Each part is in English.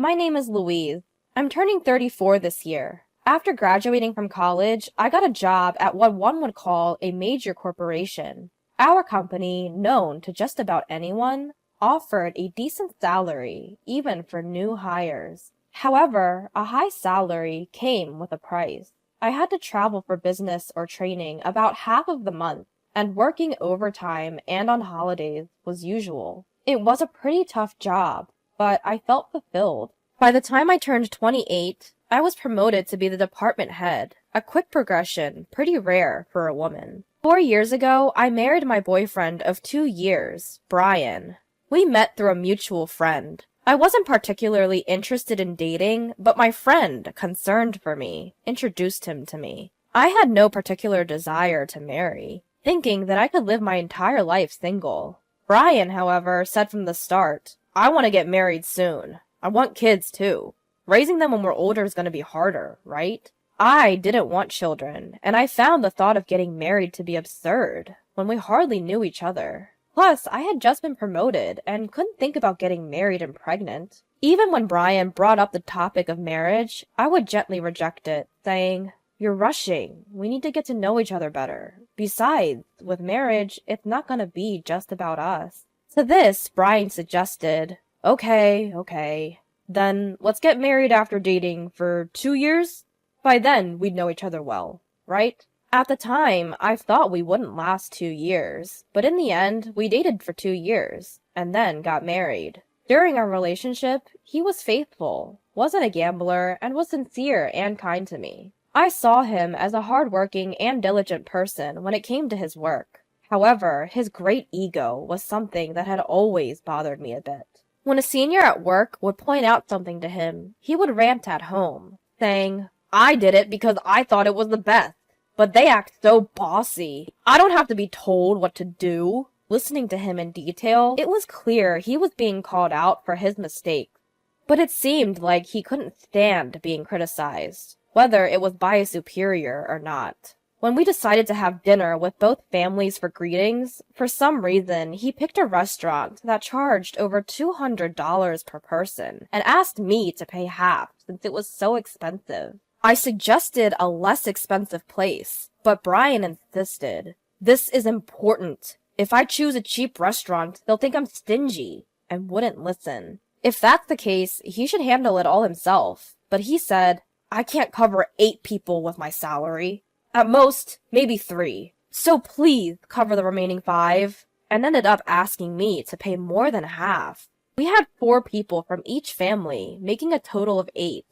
My name is Louise. I'm turning 34 this year. After graduating from college, I got a job at what one would call a major corporation. Our company, known to just about anyone, offered a decent salary, even for new hires. However, a high salary came with a price. I had to travel for business or training about half of the month, and working overtime and on holidays was usual. It was a pretty tough job, but I felt fulfilled. By the time I turned 28, I was promoted to be the department head, a quick progression, pretty rare for a woman. 4 years ago, I married my boyfriend of 2 years, Brian. We met through a mutual friend. I wasn't particularly interested in dating, but my friend, concerned for me, introduced him to me. I had no particular desire to marry, thinking that I could live my entire life single. Brian, however, said from the start, "I want to get married soon. I want kids too. Raising them when we're older is going to be harder, right?" I didn't want children, and I found the thought of getting married to be absurd when we hardly knew each other. Plus, I had just been promoted and couldn't think about getting married and pregnant. Even when Brian brought up the topic of marriage, I would gently reject it, saying, "You're rushing. We need to get to know each other better. Besides, with marriage, it's not going to be just about us." To this, Brian suggested, Okay. Then let's get married after dating for 2 years? By then, we'd know each other well, right? At the time, I thought we wouldn't last 2 years, but in the end, we dated for 2 years, and then got married. During our relationship, he was faithful, wasn't a gambler, and was sincere and kind to me. I saw him as a hardworking and diligent person when it came to his work. However, his great ego was something that had always bothered me a bit. When a senior at work would point out something to him, he would rant at home, saying, "I did it because I thought it was the best. But they act so bossy. I don't have to be told what to do." Listening to him in detail, it was clear he was being called out for his mistakes. But it seemed like he couldn't stand being criticized, whether it was by a superior or not. When we decided to have dinner with both families for greetings, for some reason, he picked a restaurant that charged over $200 per person and asked me to pay half since it was so expensive. I suggested a less expensive place, but Brian insisted. "This is important. If I choose a cheap restaurant, they'll think I'm stingy," and wouldn't listen. If that's the case, he should handle it all himself. But he said, "I can't cover 8 people with my salary. At most, maybe 3. So please cover the remaining 5, and ended up asking me to pay more than half. We had 4 people from each family, making a total of 8.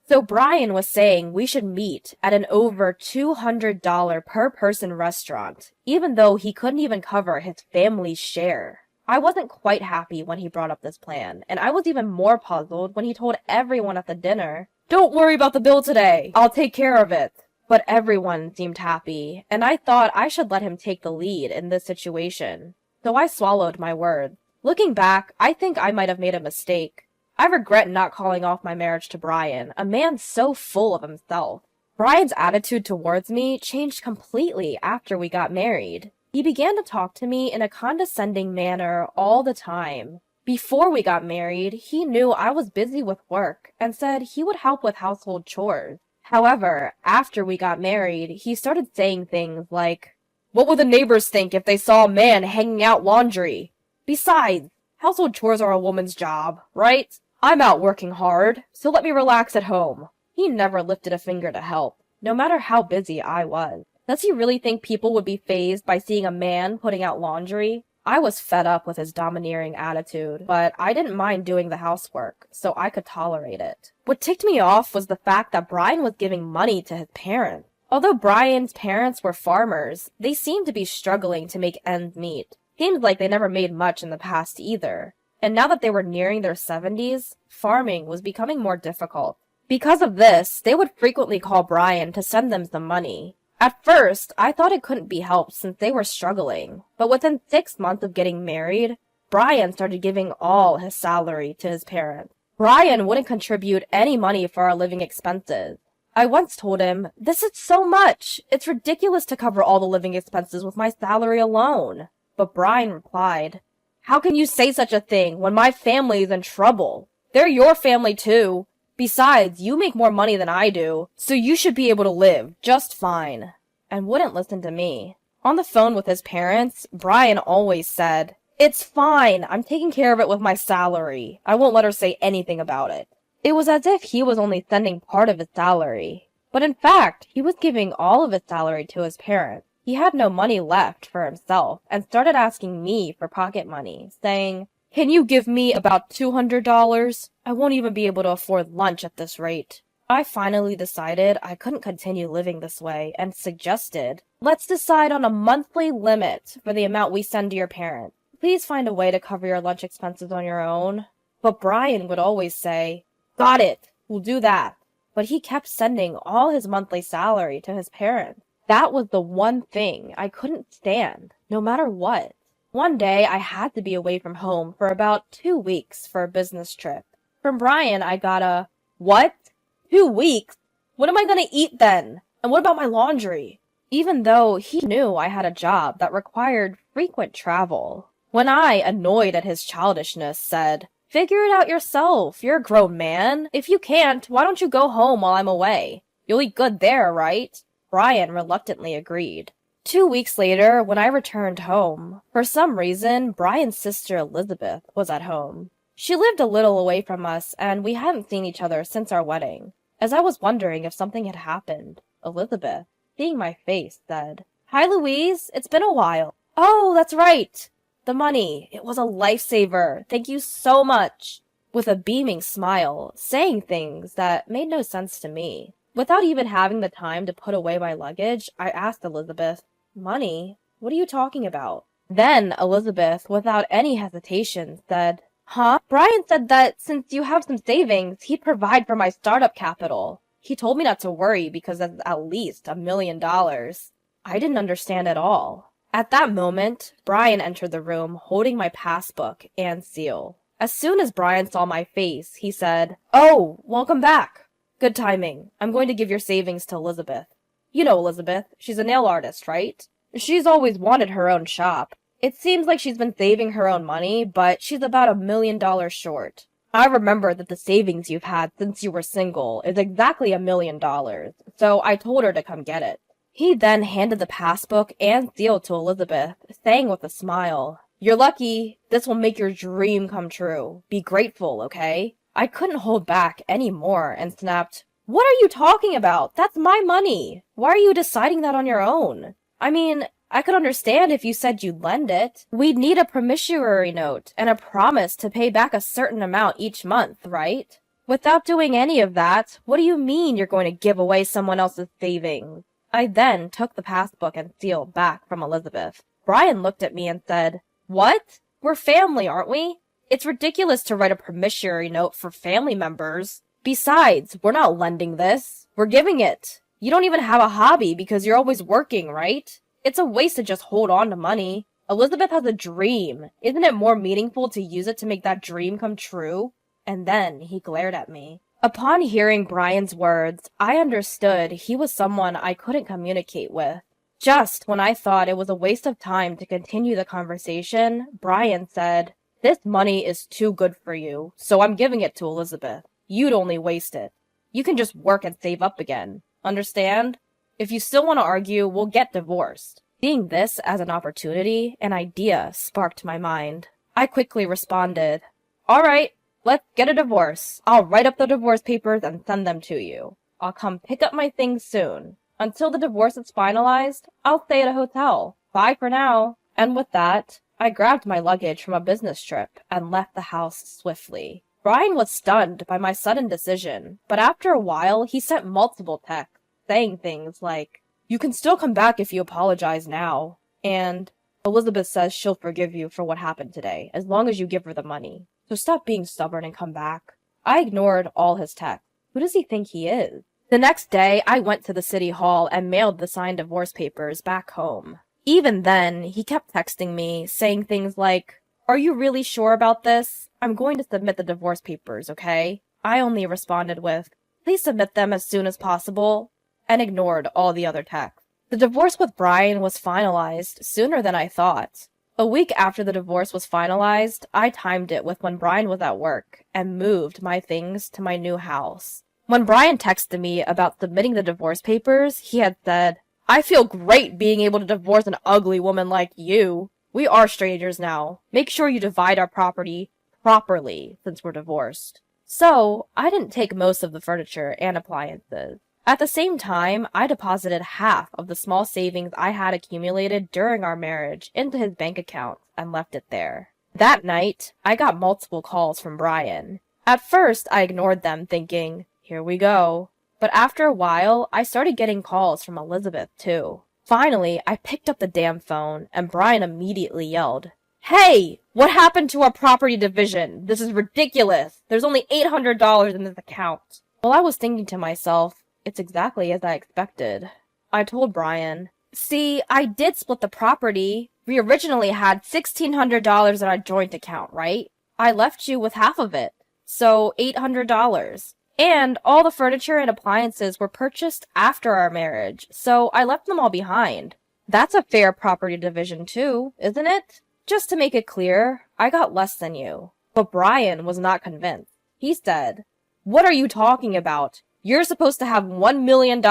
So Brian was saying we should meet at an over $200 per person restaurant, even though he couldn't even cover his family's share. I wasn't quite happy when he brought up this plan, and I was even more puzzled when he told everyone at the dinner, "Don't worry about the bill today. I'll take care of it." But everyone seemed happy, and I thought I should let him take the lead in this situation. So I swallowed my words. Looking back, I think I might have made a mistake. I regret not calling off my marriage to Brian, a man so full of himself. Brian's attitude towards me changed completely after we got married. He began to talk to me in a condescending manner all the time. Before we got married, he knew I was busy with work and said he would help with household chores. However, after we got married, he started saying things like, "What would the neighbors think if they saw a man hanging out laundry? Besides, household chores are a woman's job, right? I'm out working hard, so let me relax at home." He never lifted a finger to help, no matter how busy I was. Does he really think people would be fazed by seeing a man putting out laundry? I was fed up with his domineering attitude, but I didn't mind doing the housework, so I could tolerate it. What ticked me off was the fact that Brian was giving money to his parents. Although Brian's parents were farmers, they seemed to be struggling to make ends meet. Seemed like they never made much in the past either. And now that they were nearing their 70s, farming was becoming more difficult. Because of this, they would frequently call Brian to send them some money. At first, I thought it couldn't be helped since they were struggling, but within 6 months of getting married, Brian started giving all his salary to his parents. Brian wouldn't contribute any money for our living expenses. I once told him, "This is so much. It's ridiculous to cover all the living expenses with my salary alone." But Brian replied, "How can you say such a thing when my family is in trouble? They're your family too. Besides, you make more money than I do, so you should be able to live just fine. And wouldn't listen to me. On the phone with his parents, Brian always said, "It's fine. I'm taking care of it with my salary. I won't let her say anything about it." It was as if he was only sending part of his salary. But in fact, he was giving all of his salary to his parents. He had no money left for himself and started asking me for pocket money, saying, "Can you give me about $200? I won't even be able to afford lunch at this rate." I finally decided I couldn't continue living this way and suggested, "Let's decide on a monthly limit for the amount we send to your parents. Please find a way to cover your lunch expenses on your own." But Brian would always say, "Got it, we'll do that." But he kept sending all his monthly salary to his parents. That was the one thing I couldn't stand, no matter what. One day I had to be away from home for about 2 weeks for a business trip. From Brian I got a, "What? 2 weeks? What am I gonna eat then? And what about my laundry?" Even though he knew I had a job that required frequent travel. When I, annoyed at his childishness, said, "Figure it out yourself. You're a grown man. If you can't, why don't you go home while I'm away? You'll eat good there, right?" Brian reluctantly agreed. 2 weeks later, when I returned home, for some reason, Brian's sister Elizabeth was at home. She lived a little away from us, and we hadn't seen each other since our wedding. As I was wondering if something had happened, Elizabeth, seeing my face, said, "Hi, Louise. It's been a while." "Oh, that's right. The money. It was a lifesaver. Thank you so much." With a beaming smile, saying things that made no sense to me. Without even having the time to put away my luggage, I asked Elizabeth, "Money? What are you talking about?" Then Elizabeth, without any hesitation, said, "Huh? Brian said that since you have some savings, he'd provide for my startup capital. He told me not to worry because that's at least $1 million. I didn't understand at all. At that moment, Brian entered the room holding my passbook and seal. As soon as Brian saw my face, he said, "Oh, welcome back. Good timing. I'm going to give your savings to Elizabeth. You know Elizabeth. She's a nail artist, right? She's always wanted her own shop. It seems like she's been saving her own money, but she's about $1 million short. I remember that the savings you've had since you were single is exactly $1 million, so I told her to come get it." He then handed the passbook and seal to Elizabeth, saying with a smile, "You're lucky. This will make your dream come true. Be grateful, okay?" I couldn't hold back any more and snapped, "What are you talking about? That's my money. Why are you deciding that on your own? I mean, I could understand if you said you'd lend it. We'd need a promissory note and a promise to pay back a certain amount each month, right? Without doing any of that, what do you mean you're going to give away someone else's savings?" I then took the passbook and seal back from Elizabeth. Brian looked at me and said, "What? We're family, aren't we? It's ridiculous to write a promissory note for family members. Besides, we're not lending this. We're giving it. You don't even have a hobby because you're always working, right? It's a waste to just hold on to money. Elizabeth has a dream. Isn't it more meaningful to use it to make that dream come true?" And then he glared at me. Upon hearing Brian's words, I understood he was someone I couldn't communicate with. Just when I thought it was a waste of time to continue the conversation, Brian said, "This money is too good for you, so I'm giving it to Elizabeth. You'd only waste it. You can just work and save up again. Understand? If you still want to argue, we'll get divorced." Seeing this as an opportunity, an idea sparked my mind. I quickly responded, "All right, let's get a divorce. I'll write up the divorce papers and send them to you. I'll come pick up my things soon. Until the divorce is finalized, I'll stay at a hotel. Bye for now." And with that, I grabbed my luggage from a business trip and left the house swiftly. Brian was stunned by my sudden decision, but after a while he sent multiple texts, saying things like, "You can still come back if you apologize now," and "Elizabeth says she'll forgive you for what happened today, as long as you give her the money. So stop being stubborn and come back." I ignored all his texts. Who does he think he is? The next day, I went to the city hall and mailed the signed divorce papers back home. Even then, he kept texting me, saying things like, "Are you really sure about this? I'm going to submit the divorce papers, okay?" I only responded with, "Please submit them as soon as possible," and ignored all the other texts. The divorce with Brian was finalized sooner than I thought. A week after the divorce was finalized, I timed it with when Brian was at work and moved my things to my new house. When Brian texted me about submitting the divorce papers, he had said, "I feel great being able to divorce an ugly woman like you. We are strangers now. Make sure you divide our property properly since we're divorced." So, I didn't take most of the furniture and appliances. At the same time, I deposited half of the small savings I had accumulated during our marriage into his bank account and left it there. That night, I got multiple calls from Brian. At first, I ignored them, thinking, here we go. But after a while, I started getting calls from Elizabeth, too. Finally, I picked up the damn phone, and Brian immediately yelled, "Hey! What happened to our property division? This is ridiculous! There's only $800 in this account." Well, I was thinking to myself, it's exactly as I expected. I told Brian, "See, I did split the property. We originally had $1,600 in our joint account, right? I left you with half of it, so $800. And all the furniture and appliances were purchased after our marriage, so I left them all behind. That's a fair property division too, isn't it?" Just to make it clear, I got less than you. But Brian was not convinced. He said, "What are you talking about? You're supposed to have $1 million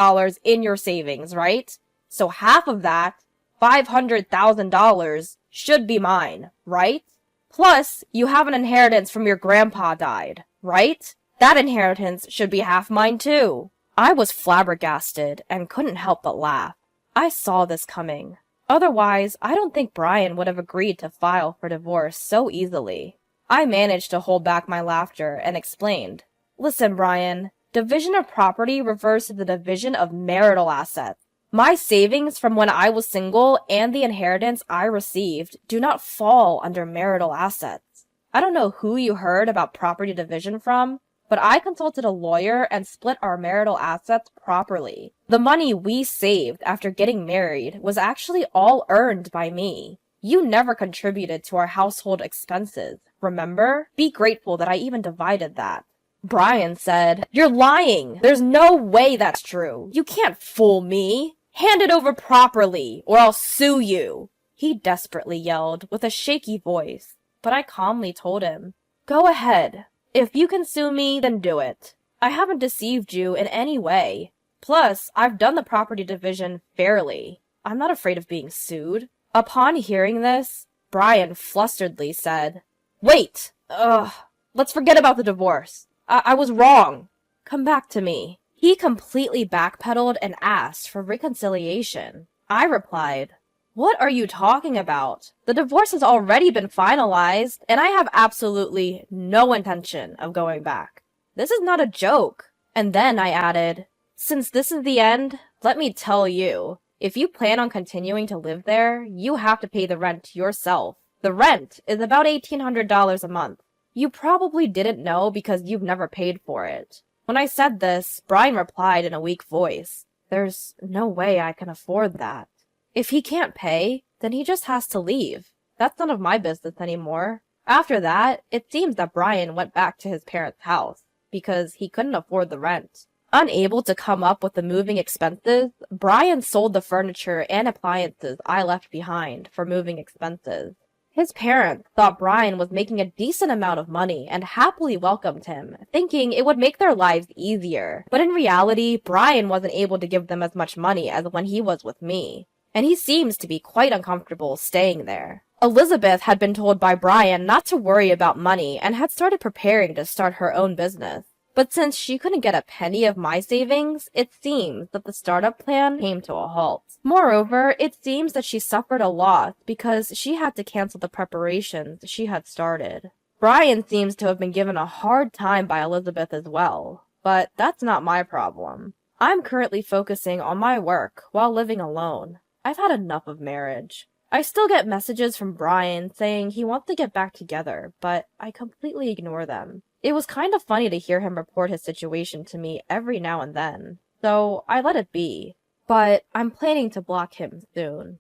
in your savings, right? So half of that, $500,000, should be mine, right? Plus, you have an inheritance from your grandpa died, right? That inheritance should be half mine too." I was flabbergasted and couldn't help but laugh. I saw this coming. Otherwise, I don't think Brian would have agreed to file for divorce so easily. I managed to hold back my laughter and explained, "Listen, Brian, division of property refers to the division of marital assets. My savings from when I was single and the inheritance I received do not fall under marital assets. I don't know who you heard about property division from, but I consulted a lawyer and split our marital assets properly. The money we saved after getting married was actually all earned by me. You never contributed to our household expenses, remember? Be grateful that I even divided that." Brian said, "You're lying. There's no way that's true. You can't fool me. Hand it over properly, or I'll sue you," he desperately yelled with a shaky voice. But I calmly told him, "Go ahead. If you can sue me, then do it. I haven't deceived you in any way. Plus, I've done the property division fairly. I'm not afraid of being sued." Upon hearing this, Brian flusteredly said, "Wait! Let's forget about the divorce. I was wrong. Come back to me." He completely backpedaled and asked for reconciliation. I replied, "What are you talking about? The divorce has already been finalized, and I have absolutely no intention of going back. This is not a joke." And then I added, "Since this is the end, let me tell you, if you plan on continuing to live there, you have to pay the rent yourself. The rent is about $1,800 a month. You probably didn't know because you've never paid for it." When I said this, Brian replied in a weak voice, "There's no way I can afford that." If he can't pay, then he just has to leave. That's none of my business anymore. After that, it seems that Brian went back to his parents' house because he couldn't afford the rent. Unable to come up with the moving expenses, Brian sold the furniture and appliances I left behind for moving expenses. His parents thought Brian was making a decent amount of money and happily welcomed him, thinking it would make their lives easier. But in reality, Brian wasn't able to give them as much money as when he was with me, and he seems to be quite uncomfortable staying there. Elizabeth had been told by Brian not to worry about money and had started preparing to start her own business. But since she couldn't get a penny of my savings, it seems that the startup plan came to a halt. Moreover, it seems that she suffered a loss because she had to cancel the preparations she had started. Brian seems to have been given a hard time by Elizabeth as well, but that's not my problem. I'm currently focusing on my work while living alone. I've had enough of marriage. I still get messages from Brian saying he wants to get back together, but I completely ignore them. It was kind of funny to hear him report his situation to me every now and then, so I let it be. But I'm planning to block him soon.